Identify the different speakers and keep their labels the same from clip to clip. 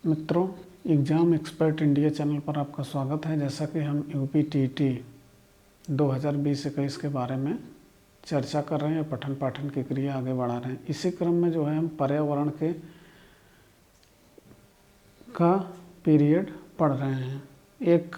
Speaker 1: मित्रों, exam expert India channel पर आपका स्वागत है। जैसा कि हम यूपीटीटी 2020-21 के बारे में चर्चा कर रहे हैं, पठन पाठन की क्रिया आगे बढ़ा रहे हैं। इसी क्रम में जो है हम पर्यावरण का पीरियड पढ़ रहे हैं। एक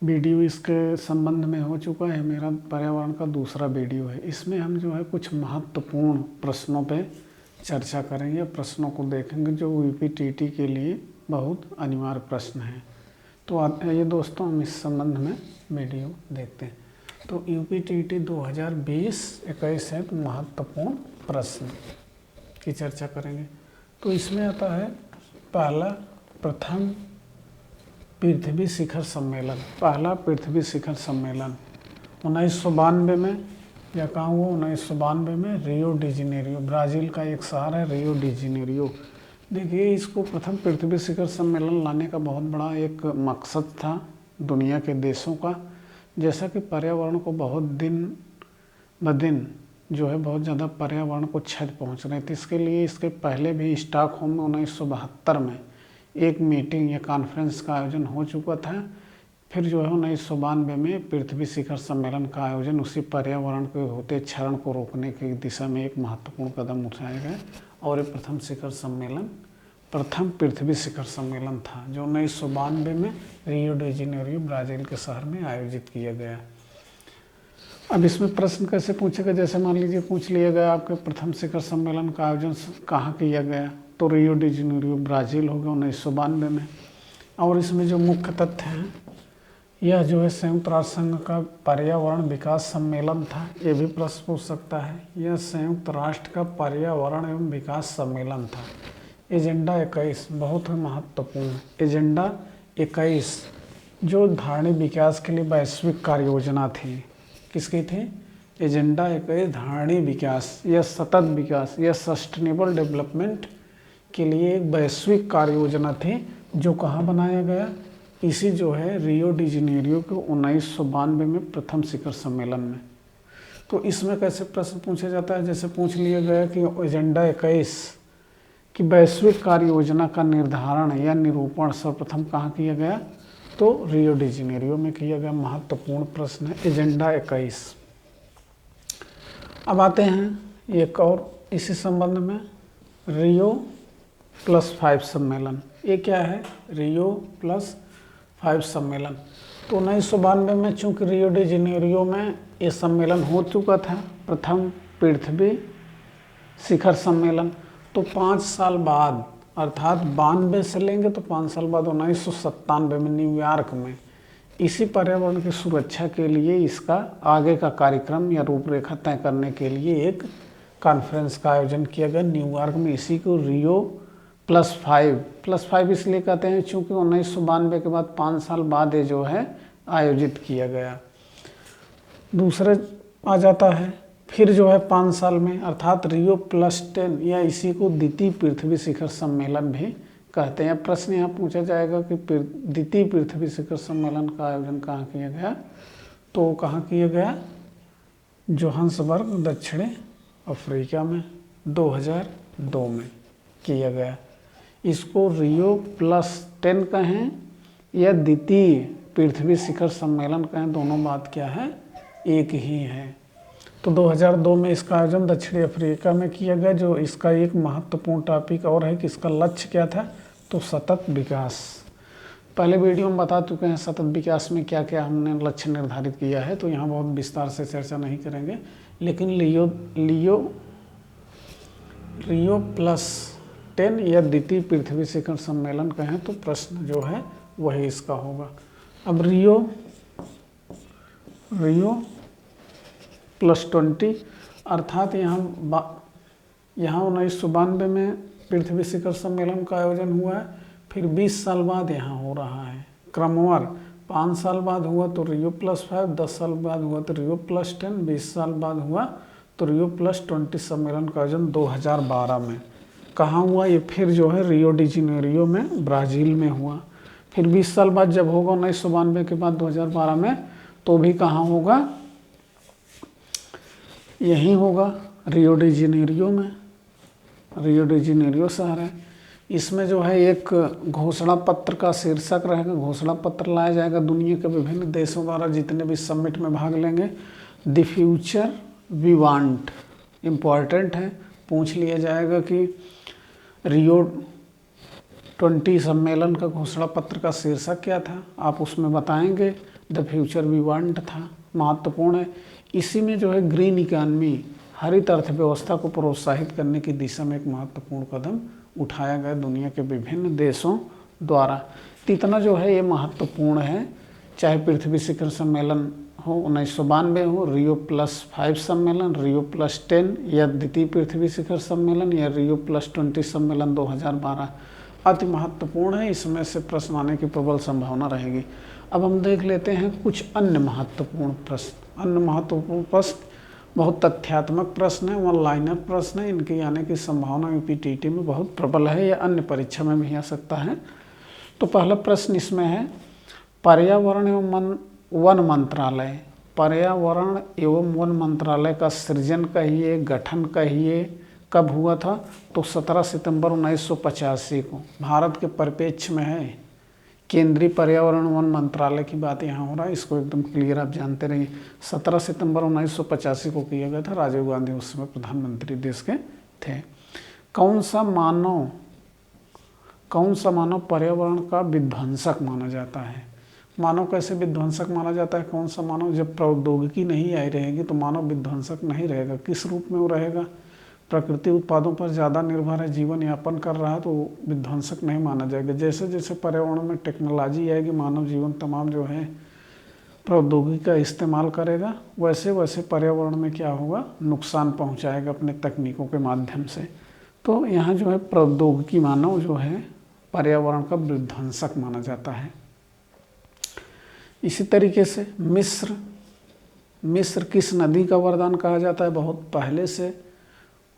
Speaker 1: वीडियो इसके संबंध में हो चुका है, मेरा पर्यावरण का दूसरा वीडियो है। इसमें हम जो है कुछ महत्वपूर्ण प्रश्नों पे चर्चा करेंगे, प्रश्नों को देखेंगे जो यूपीटीटी के लिए बहुत अनिवार्य प्रश्न हैं। तो ये दोस्तों हम इस संबंध में वीडियो देखते हैं। तो यूपीटीटी 2020-21 है, तो महत्वपूर्ण प्रश्न की चर्चा करेंगे। तो इसमें आता है पहला, प्रथम पृथ्वी शिखर सम्मेलन। पहला पृथ्वी शिखर सम्मेलन 1992 में, या कहाँ हुआ? 1992 में रियो डी जेनेरियो, ब्राज़ील का एक शहर है रियो डी जेनेरियो। देखिए, इसको प्रथम पृथ्वी शिखर सम्मेलन लाने का बहुत बड़ा एक मकसद था दुनिया के देशों का। जैसा कि पर्यावरण को बहुत दिन ब दिन जो है बहुत ज़्यादा पर्यावरण को क्षति पहुंच रही थी। इसके लिए इसके पहले भी स्टॉकहोम में 1972 में एक मीटिंग या कॉन्फ्रेंस का आयोजन हो चुका था। फिर जो है 1992 में पृथ्वी शिखर सम्मेलन का आयोजन उसी पर्यावरण के होते क्षरण को रोकने की दिशा में एक महत्वपूर्ण कदम उठाया गया, और ये प्रथम शिखर सम्मेलन, प्रथम पृथ्वी शिखर सम्मेलन था जो 1992 में रियो डी जेनेरियो, ब्राज़ील के शहर में आयोजित किया गया। अब इसमें प्रश्न कैसे पूछेगा? जैसे मान लीजिए पूछ लिया गया आपके प्रथम शिखर सम्मेलन का आयोजन कहाँ किया गया, तो रियो डी जेनेरियो, ब्राज़ील हो गया 1992 में। और इसमें जो मुख्य तथ्य हैं, यह जो है संयुक्त राष्ट्र संघ का पर्यावरण विकास सम्मेलन था। ये भी प्रश्न पूछ सकता है। यह संयुक्त राष्ट्र का पर्यावरण एवं विकास सम्मेलन था। एजेंडा 21 बहुत ही महत्वपूर्ण। एजेंडा 21 जो धारणीय विकास के लिए वैश्विक कार्य योजना थी, किसकी थी? एजेंडा 21 धारणीय विकास या सतत विकास या सस्टेनेबल डेवलपमेंट के लिए एक वैश्विक कार्य योजना थी, जो कहाँ बनाया गया? इसी जो है रियो डी जेनेरियो के 1992 में प्रथम शिखर सम्मेलन में। तो इसमें कैसे प्रश्न पूछा जाता है? जैसे पूछ लिया गया कि एजेंडा 21 की वैश्विक कार्य योजना का निर्धारण या निरूपण सर्वप्रथम कहाँ किया गया? तो रियो डी जेनेरियो में किया गया। महत्वपूर्ण प्रश्न है एजेंडा 21। अब आते हैं एक और इसी संबंध में, रियो +5 सम्मेलन। ये क्या है? रियो +5 सम्मेलन। तो 1992 में चूँकि रियो डी जेनेरियो में ये सम्मेलन हो चुका था, प्रथम पृथ्वी शिखर सम्मेलन, तो 5 साल बाद, अर्थात 92 से लेंगे तो 5 साल बाद 1997 में न्यूयॉर्क में इसी पर्यावरण की सुरक्षा के लिए इसका आगे का कार्यक्रम या रूपरेखा तय करने के लिए एक कॉन्फ्रेंस का आयोजन किया गया न्यूयॉर्क में। इसी को रियो +5 इसलिए कहते हैं चूँकि 1992 के बाद 5 साल बाद ये जो है आयोजित किया गया। दूसरे आ जाता है फिर जो है 5 साल में, अर्थात रियो +10 या इसी को द्वितीय पृथ्वी शिखर सम्मेलन भी कहते हैं। प्रश्न यहाँ पूछा जाएगा कि द्वितीय पृथ्वी शिखर सम्मेलन का आयोजन कहाँ किया गया? तो कहाँ किया गया? जोहान्सबर्ग, दक्षिणी अफ्रीका में 2002 में किया गया। इसको रियो +10 कहें या द्वितीय पृथ्वी शिखर सम्मेलन कहें, दोनों बात क्या है? एक ही है। तो 2002 में इसका आयोजन दक्षिणी अफ्रीका में किया गया। जो इसका एक महत्वपूर्ण टॉपिक और है कि इसका लक्ष्य क्या था? तो सतत विकास। पहले वीडियो में बता चुके हैं सतत विकास में क्या क्या हमने लक्ष्य निर्धारित किया है, तो यहाँ बहुत विस्तार से चर्चा नहीं करेंगे। लेकिन रियो +10 या द्वितीय पृथ्वी शिखर सम्मेलन कहें तो प्रश्न जो है वही इसका होगा। अब रियो +20 अर्थात यहाँ 1992 में पृथ्वी शिखर सम्मेलन का आयोजन हुआ है। फिर 20 साल बाद यहाँ हो रहा है क्रमवार। 5 साल बाद हुआ तो रियो +5, 10 साल बाद हुआ तो रियो +10, 20 साल बाद हुआ तो रियो +20 सम्मेलन का आयोजन 2012 में कहाँ हुआ? ये फिर जो है रियो डी जेनेरियो में, ब्राज़ील में हुआ। फिर 20 साल बाद जब होगा 1992 के बाद 2012 में, तो भी कहाँ होगा? यहीं होगा रियो डी जेनेरियो में। रियो डी जेनेरियो शहर है। इसमें जो है एक घोषणा पत्र का शीर्षक रहेगा, घोषणा पत्र लाया जाएगा दुनिया के विभिन्न देशों द्वारा जितने भी समिट में भाग लेंगे। The future we want, important है, पूछ लिया जाएगा कि रियो 20 सम्मेलन का घोषणा पत्र का शीर्षक क्या था, आप उसमें बताएंगे द फ्यूचर वी वांट था, महत्वपूर्ण है। इसी में जो है ग्रीन इकॉनमी, हरित अर्थव्यवस्था को प्रोत्साहित करने की दिशा में एक महत्वपूर्ण कदम उठाया गया दुनिया के विभिन्न देशों द्वारा। तो इतना जो है ये महत्वपूर्ण है, चाहे पृथ्वी शिखर सम्मेलन हो 1992 हो, Rio+5 सम्मेलन, Rio+10 या द्वितीय पृथ्वी शिखर सम्मेलन या Rio+20 सम्मेलन 2012 अति महत्वपूर्ण है। इसमें से प्रश्न आने की प्रबल संभावना रहेगी। अब हम देख लेते हैं कुछ अन्य महत्वपूर्ण प्रश्न। अन्य महत्वपूर्ण प्रश्न बहुत तथ्यात्मक प्रश्न है, वन लाइनर प्रश्न है, इनके आने की संभावना यूपीटीटी में बहुत प्रबल है, या अन्य परीक्षा में भी आ सकता है। तो पहला प्रश्न इसमें है, पर्यावरण एवं वन मंत्रालय, पर्यावरण एवं वन मंत्रालय का सृजन कहिए, गठन कहिए, कब हुआ था? तो 17 सितंबर 1985 को। भारत के परिप्रेक्ष्य में है, केंद्रीय पर्यावरण वन मंत्रालय की बात यहाँ हो रहा है, इसको एकदम क्लियर आप जानते रहिए। 17 सितंबर 1985 को किया गया था, राजीव गांधी उस समय प्रधानमंत्री देश के थे। कौन सा मानव पर्यावरण का विध्वंसक माना जाता है? मानव कैसे विध्वंसक माना जाता है? कौन सा मानव? जब प्रौद्योगिकी नहीं आई रहेगी तो मानव विध्वंसक नहीं रहेगा। किस रूप में वो रहेगा? प्रकृति उत्पादों पर ज़्यादा निर्भर है, जीवन यापन कर रहा है, तो विध्वंसक नहीं माना जाएगा। जैसे जैसे पर्यावरण में टेक्नोलॉजी आएगी, मानव जीवन तमाम जो है प्रौद्योगिकी का इस्तेमाल करेगा, वैसे वैसे पर्यावरण में क्या होगा? नुकसान पहुंचाएगा अपने तकनीकों के माध्यम से। तो यहाँ जो है प्रौद्योगिकी मानव जो है पर्यावरण का विध्वंसक माना जाता है। इसी तरीके से मिस्र किस नदी का वरदान कहा जाता है? बहुत पहले से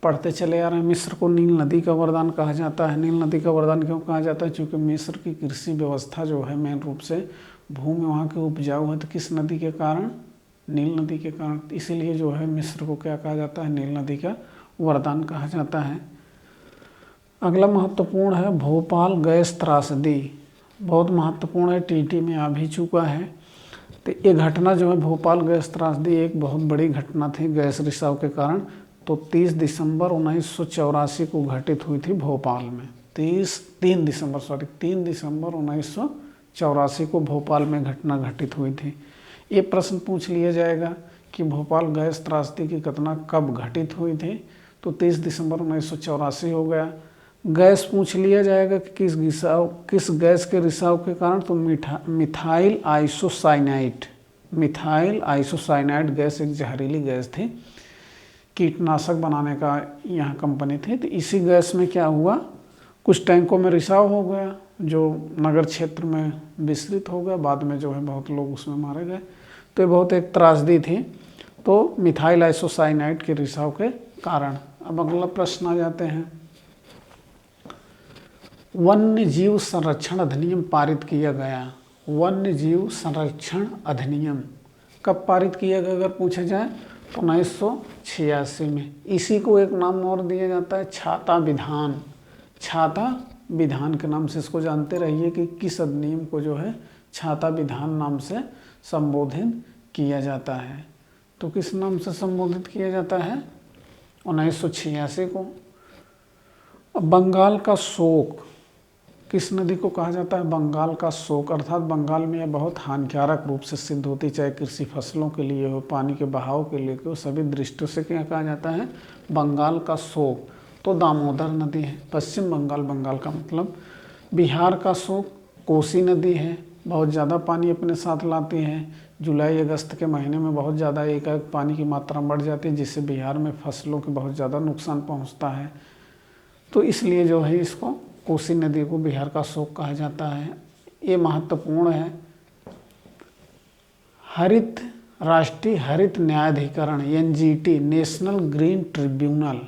Speaker 1: पढ़ते चले आ रहे हैं। मिस्र को नील नदी का वरदान कहा जाता है। नील नदी का वरदान क्यों कहा जाता है? क्योंकि मिस्र की कृषि व्यवस्था जो है मेन रूप से भूमि वहाँ की उपजाऊ है, तो किस नदी के कारण? नील नदी के कारण। इसीलिए जो है मिस्र को क्या कहा जाता है? नील नदी का वरदान कहा जाता है। अगला महत्वपूर्ण है भोपाल गैस त्रासदी, बहुत महत्वपूर्ण है, टीटी में आ भी चुका है। तो ये घटना जो है भोपाल गैस त्रासदी एक बहुत बड़ी घटना थी गैस रिसाव के कारण। तो 30 दिसंबर 1984 को घटित हुई थी भोपाल में। 3 दिसंबर 1984 को भोपाल में घटना घटित हुई थी। ये प्रश्न पूछ लिया जाएगा कि भोपाल गैस त्रासदी की घटना कब घटित हुई थी? तो 30 दिसंबर 1984 हो गया। गैस पूछ लिया जाएगा कि किस गैस के रिसाव के कारण? तो मिथाइल आइसोसाइनाइड गैस एक जहरीली गैस थी, कीटनाशक बनाने का यहाँ कंपनी थी। तो इसी गैस में क्या हुआ? कुछ टैंकों में रिसाव हो गया जो नगर क्षेत्र में विस्तृत हो गया, बाद में जो है बहुत लोग उसमें मारे गए। तो ये बहुत एक त्रासदी थी, तो मिथाइल आइसोसाइनाइड के रिसाव के कारण। अब अगला प्रश्न आ जाते हैं, वन्य जीव संरक्षण अधिनियम पारित किया गया। वन्य जीव संरक्षण अधिनियम कब पारित किया गया अगर पूछा जाए? तो 1986 में। इसी को एक नाम और दिया जाता है छाता विधान। छाता विधान के नाम से इसको जानते रहिए कि किस अधिनियम को जो है छाता विधान नाम से संबोधित किया जाता है। तो किस नाम से संबोधित किया जाता है? 1986 को। बंगाल का शोक किस नदी को कहा जाता है? बंगाल का शोक, अर्थात बंगाल में यह बहुत हानिकारक रूप से सिद्ध होती, चाहे कृषि फसलों के लिए हो, पानी के बहाव के लिए हो, सभी दृष्टियों से क्या कहा जाता है? बंगाल का शोक। तो दामोदर नदी है, पश्चिम बंगाल, बंगाल का मतलब। बिहार का शोक कोसी नदी है, बहुत ज़्यादा पानी अपने साथ लाती है। जुलाई अगस्त के महीने में बहुत ज़्यादा एकाएक पानी की मात्रा बढ़ जाती है, जिससे बिहार में फसलों के बहुत ज़्यादा नुकसान पहुँचता है। तो इसलिए जो है इसको कोसी नदी को बिहार का शोक कहा जाता है। ये महत्वपूर्ण है। राष्ट्रीय हरित न्यायाधिकरण NGT, नेशनल ग्रीन ट्रिब्यूनल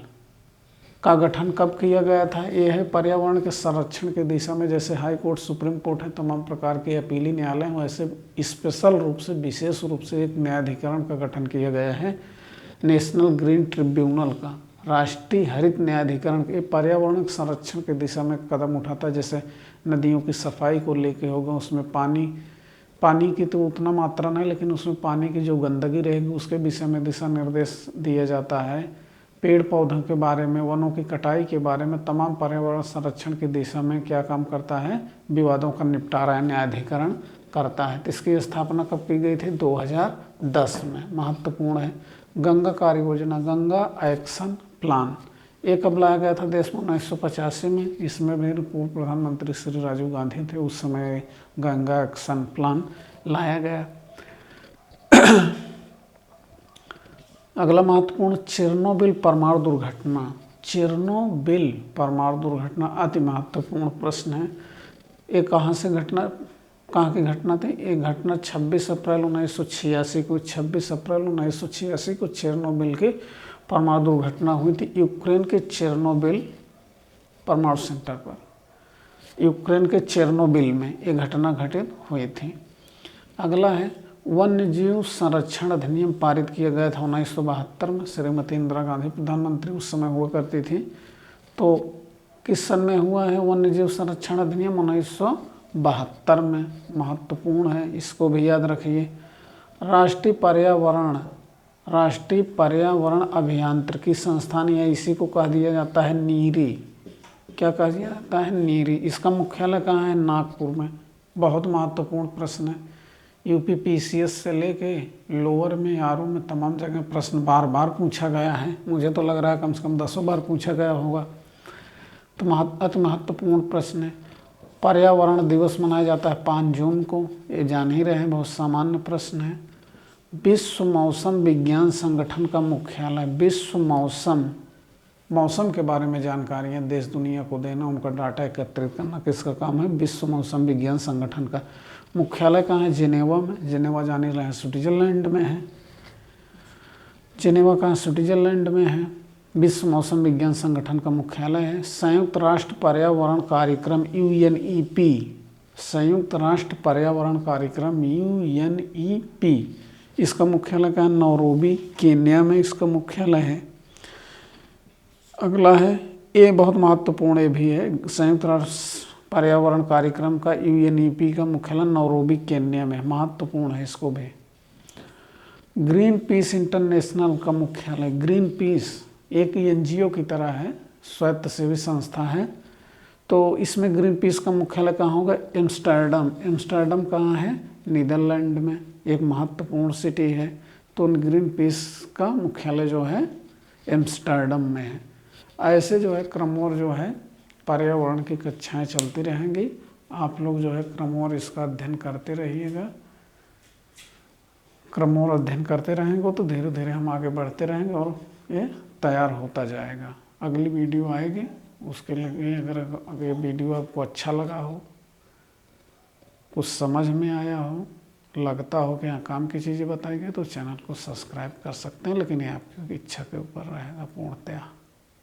Speaker 1: का गठन कब किया गया था? ये है पर्यावरण के संरक्षण की दिशा में, जैसे हाई कोर्ट, सुप्रीम कोर्ट है, तमाम प्रकार के अपीली न्यायालय हैं, वैसे स्पेशल रूप से, विशेष रूप से एक न्यायाधिकरण का गठन किया गया है नेशनल ग्रीन ट्रिब्यूनल का। राष्ट्रीय हरित न्यायाधिकरण ये पर्यावरण संरक्षण की दिशा में कदम उठाता है। जैसे नदियों की सफाई को लेके होगा, उसमें पानी की तो उतना मात्रा नहीं, लेकिन उसमें पानी की जो गंदगी रहेगी उसके विषय में दिशा निर्देश दिया जाता है। पेड़ पौधों के बारे में, वनों की कटाई के बारे में, तमाम पर्यावरण संरक्षण की दिशा में क्या काम करता है, विवादों का निपटारा न्यायाधिकरण करता है। तो इसकी स्थापना कब की गई थी? 2010 में। महत्वपूर्ण है। गंगा कार्य योजना, गंगा एक्शन प्लान, ये कब लाया गया था देश में? 1985 में। इसमें भी पूर्व प्रधानमंत्री श्री राजीव गांधी थे, उस समय गंगा एक्शन प्लान लाया गया। अगला महत्वपूर्ण, चेरनोबिल परमाणु दुर्घटना। चेरनोबिल परमाणु दुर्घटना अति महत्वपूर्ण प्रश्न है। ये कहाँ की घटना थी? एक घटना 26 अप्रैल 1986 को 26 अप्रैल 1986 को चेरनोबिल की परमाणु दुर्घटना हुई थी। यूक्रेन के चेरनोबिल परमाणु सेंटर पर, यूक्रेन के चेरनोबिल में ये घटना घटित हुई थी। अगला है वन्य जीव संरक्षण अधिनियम पारित किया गया था 1972 में। श्रीमती इंदिरा गांधी प्रधानमंत्री उस समय हुआ करती थी। तो किस सन में हुआ है वन्य जीव संरक्षण अधिनियम? 1972 में। महत्वपूर्ण है, इसको भी याद रखिए। राष्ट्रीय पर्यावरण अभियांत्रिकी संस्थान, या इसी को कह दिया जाता है नीरी। क्या कहा जाता है? नीरी। इसका मुख्यालय कहाँ है? नागपुर में। बहुत महत्वपूर्ण प्रश्न है। यूपी PCS से लेके लोअर में, आरओ में, तमाम जगह प्रश्न बार बार पूछा गया है। मुझे तो लग रहा है कम से कम 10 बार पूछा गया होगा। तो अति महत्वपूर्ण प्रश्न है। पर्यावरण दिवस मनाया जाता है 5 जून को, ये जान ही रहे हैं, बहुत सामान्य प्रश्न है। विश्व मौसम विज्ञान संगठन का मुख्यालय, विश्व मौसम के बारे में जानकारियाँ देश दुनिया को देना, उनका डाटा एकत्रित करना किसका काम है? विश्व मौसम विज्ञान संगठन का। मुख्यालय कहाँ है? जिनेवा में। जिनेवा जान ही रहे हैं, स्विट्जरलैंड में है। जिनेवा कहाँ? स्विट्जरलैंड में है। विश्व मौसम विज्ञान संगठन का मुख्यालय है। संयुक्त राष्ट्र पर्यावरण कार्यक्रम UNEP, संयुक्त राष्ट्र पर्यावरण कार्यक्रम UNEP, इसका मुख्यालय कहाँ? नैरोबी, केन्या में इसका मुख्यालय है। अगला है, ये बहुत महत्वपूर्ण ये भी है, संयुक्त राष्ट्र पर्यावरण कार्यक्रम का UNEP का मुख्यालय नैरोबी, केन्या में। महत्वपूर्ण है, इसको भी। ग्रीन पीस इंटरनेशनल का मुख्यालय, ग्रीन पीस एक NGO की तरह है, स्वयंसेवी संस्था है। तो इसमें ग्रीन पीस का मुख्यालय कहाँ होगा? एम्स्टर्डम। एम्स्टर्डम कहाँ है? नीदरलैंड में। एक महत्वपूर्ण सिटी है। तो ग्रीन पीस का मुख्यालय जो है एम्स्टर्डम में है। ऐसे जो है क्रमवार जो है पर्यावरण की कक्षाएं चलती रहेंगी। आप लोग जो है क्रमवार इसका अध्ययन करते रहिएगा। क्रमवार अध्ययन करते रहेंगे तो धीरे धीरे हम आगे बढ़ते रहेंगे और ये तैयार होता जाएगा। अगली वीडियो आएगी, उसके लिए अगर ये वीडियो आपको अच्छा लगा हो, कुछ समझ में आया हो, लगता हो कि यहाँ काम की चीज़ें बताई गई, तो चैनल को सब्सक्राइब कर सकते हैं। लेकिन ये आपकी इच्छा के ऊपर रहेगा पूर्णतया।